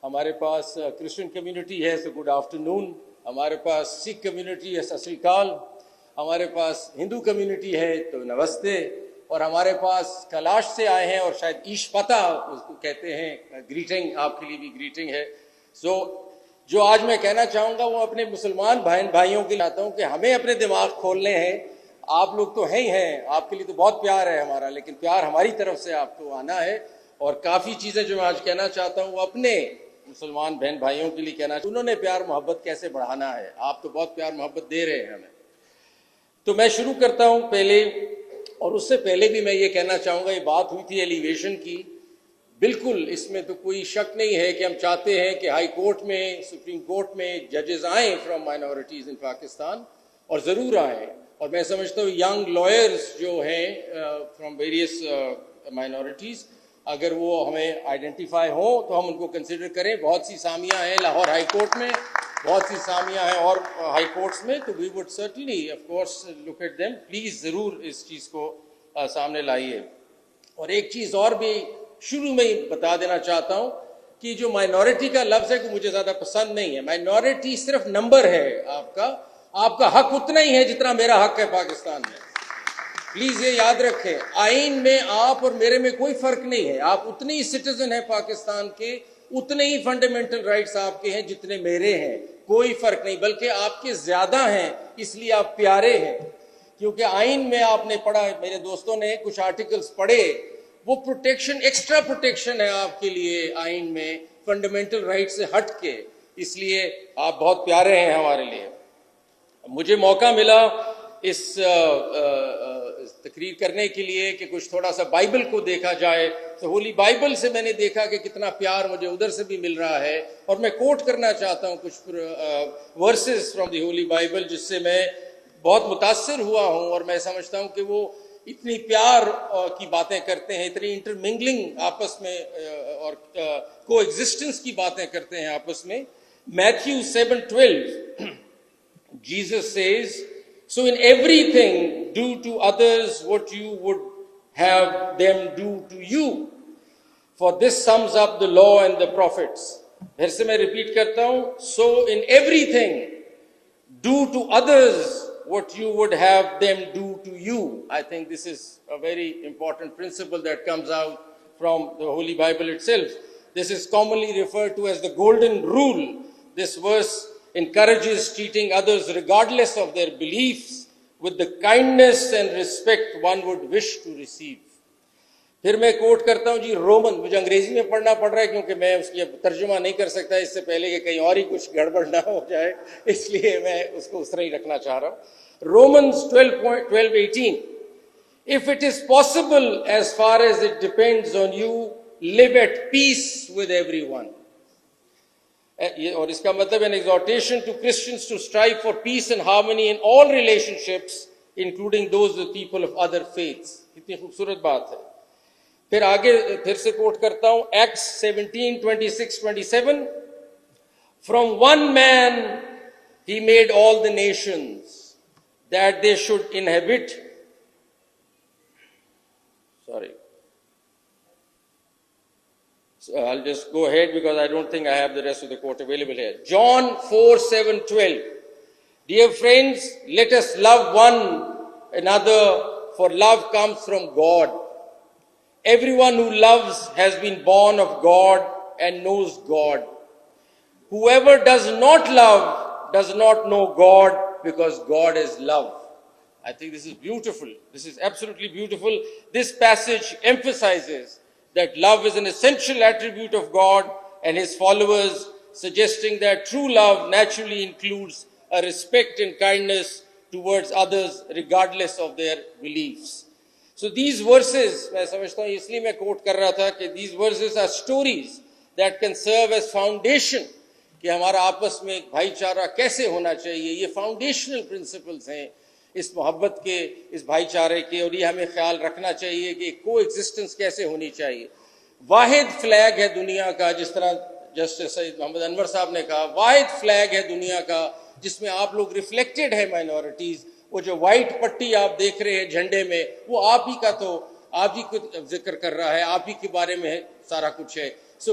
ہمارے پاس Christian community ہے تو گڈ آفٹرنون، ہمارے پاس سکھ کمیونٹی ہے ست سری اکال، ہمارے پاس ہندو کمیونٹی ہے تو نمستے، اور ہمارے پاس کیلاش سے آئے ہیں اور شاید ایشپتا اس کو کہتے ہیں، گریٹنگ آپ کے لیے بھی گریٹنگ ہے۔ سو جو آج میں کہنا چاہوں گا وہ اپنے مسلمان بھائیوں کے لیے چاہتا ہوں کہ ہمیں اپنے دماغ کھولنے ہیں۔ آپ لوگ تو ہیں ہی ہیں، آپ کے لیے تو بہت پیار ہے ہمارا، لیکن پیار ہماری طرف سے آپ کو آنا ہے، اور کافی چیزیں جو میں آج کہنا چاہتا ہوں وہ اپنے مسلمان بہن بھائیوں کے لیے کہنا چاہتا ہوں۔ انہوں نے پیار محبت کیسے بڑھانا ہے، آپ تو بہت پیار محبت دے رہے ہیں ہمیں۔ تو میں شروع کرتا ہوں پہلے، اور اس سے پہلے بھی میں یہ کہنا چاہوں گا، یہ بات ہوئی تھی ایلیویشن کی، بالکل اس میں تو کوئی شک نہیں ہے کہ ہم چاہتے ہیں کہ ہائی کورٹ میں، سپریم کورٹ میں ججز آئیں فرام مائنورٹیز ان پاکستان، اور ضرور آئیں، اور میں سمجھتا ہوں ینگ لائرز جو ہیں فرام ویریس مائنورٹیز، اگر وہ ہمیں آئیڈینٹیفائی ہوں تو ہم ان کو کنسیڈر کریں۔ بہت سی اسامیاں ہیں لاہور ہائی کورٹ میں، بہت سی اسامیاں ہیں اور ہائی کورٹس میں، تو we would certainly of course look at them. Please ضرور اس چیز کو سامنے لائیے۔ اور ایک چیز اور بھی شروع میں ہی بتا دینا چاہتا ہوں کہ جو مائنورٹی کا لفظ ہے کہ مجھے زیادہ پسند نہیں ہے۔ مائنورٹی صرف نمبر ہے آپ کا حق اتنا ہی ہے جتنا میرا حق ہے پاکستان میں۔ پلیز یہ یاد رکھیں، آئین میں آپ اور میرے میں کوئی فرق نہیں ہے، آپ اتنے ہی سٹیزن ہیں پاکستان کے، اتنے ہی فنڈامنٹل رائٹس آپ کے ہیں جتنے میرے ہیں، کوئی فرق نہیں، بلکہ آپ کے زیادہ ہیں، اس لیے آپ پیارے ہیں۔ کیونکہ آئین میں آپ نے پڑھا، میرے دوستوں نے کچھ آرٹیکلز پڑھے، وہ پروٹیکشن، ایکسٹرا پروٹیکشن ہے آپ کے لیے آئین میں، فنڈامنٹل رائٹ سے ہٹ کے، اس لیے آپ بہت پیارے ہیں ہمارے لیے۔ مجھے موقع ملا اس تقریر کرنے کے لیے کہ کچھ تھوڑا سا بائبل کو دیکھا جائے، تو ہولی بائبل سے میں نے دیکھا کہ کتنا پیار مجھے ادھر سے بھی مل رہا ہے، اور میں کوٹ کرنا چاہتا ہوں کچھ verses from the holy Bible جس سے میں بہت متاثر ہوا ہوں، اور میں سمجھتا ہوں کہ وہ اتنی پیار کی باتیں کرتے ہیں، اتنی انٹرمنگلنگ آپس میں اور کو ایگزسٹنس کی باتیں کرتے ہیں آپس میں۔ Matthew 7:12 Jesus says, "So in everything do to others what you would have them do to you, for this sums up the law and the prophets." پھر سے میں ریپیٹ کرتا ہوں، "So in everything do to others what you would have them do to you." I think this is a very important principle that comes out from the Holy Bible itself. This is commonly referred to as the golden rule. This verse encourages treating others regardless of their beliefs with the kindness and respect one would wish to receive. پھر میں کوٹ کرتا ہوں جی Roman, مجھے انگریزی میں پڑھنا پڑ رہا ہے کیونکہ میں اس کی ترجمہ نہیں کر سکتا اس سے پہلے کہ کہیں اور ہی کچھ گڑبڑ نہ ہو جائے، اس لیے میں اس کو اس طرح ہی رکھنا چاہ رہا ہوں۔ Romans 12:18 "If it is possible, as far as it depends on you, live at peace with everyone." اور اس کا مطلب an exhortation to Christians to strive for peace and harmony in all relationships, including those with people of other faiths. کتنی خوبصورت بات ہے۔ پھر آگے پھر سے کوٹ کرتا ہوں Acts 17:26-27 "From one man he made all the nations that they should inhabit." So I'll just go ahead because I don't think I have the rest of the quote available here. John 4:7-12 "Dear friends, let us love one another, for love comes from God. Everyone who loves has been born of God and knows God. Whoever does not love does not know God, because God is love." I think this is beautiful. This is absolutely beautiful. This passage emphasizes that love is an essential attribute of God and His followers, suggesting that true love naturally includes a respect and kindness towards others regardless of their beliefs. So these verses, میں سمجھتا ہوں اس لیے میں کوٹ کر رہا تھا کہ these verses are stories that can serve as foundation کہ ہمارا آپس میں بھائی چارہ کیسے ہونا چاہیے۔ یہ فاؤنڈیشنل پرنسپلز ہیں اس محبت کے، اس بھائی چارے کے، اور یہ ہمیں خیال رکھنا چاہیے کہ کو ایگزسٹنس کیسے ہونی چاہیے۔ واحد فلیگ ہے دنیا کا، جس طرح جسٹس سید محمد انور صاحب نے کہا، واحد فلیگ ہے دنیا کا جس میں آپ لوگ ریفلیکٹڈ ہے مائنورٹیز۔ وہ جو وائٹ پٹی آپ دیکھ رہے ہیں جھنڈے میں، وہ آپ ہی کا، تو آپ ہی کو ذکر کر رہا ہے، آپ ہی کے بارے میں سارا کچھ ہے۔ So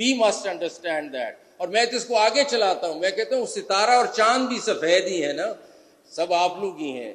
we must understand that. اور میں تو اس کو آگے چلاتا ہوں, میں کہتا ہوں ستارہ اور چاند بھی سفید ہی ہے نا, سب آپ لوگ ہی ہیں.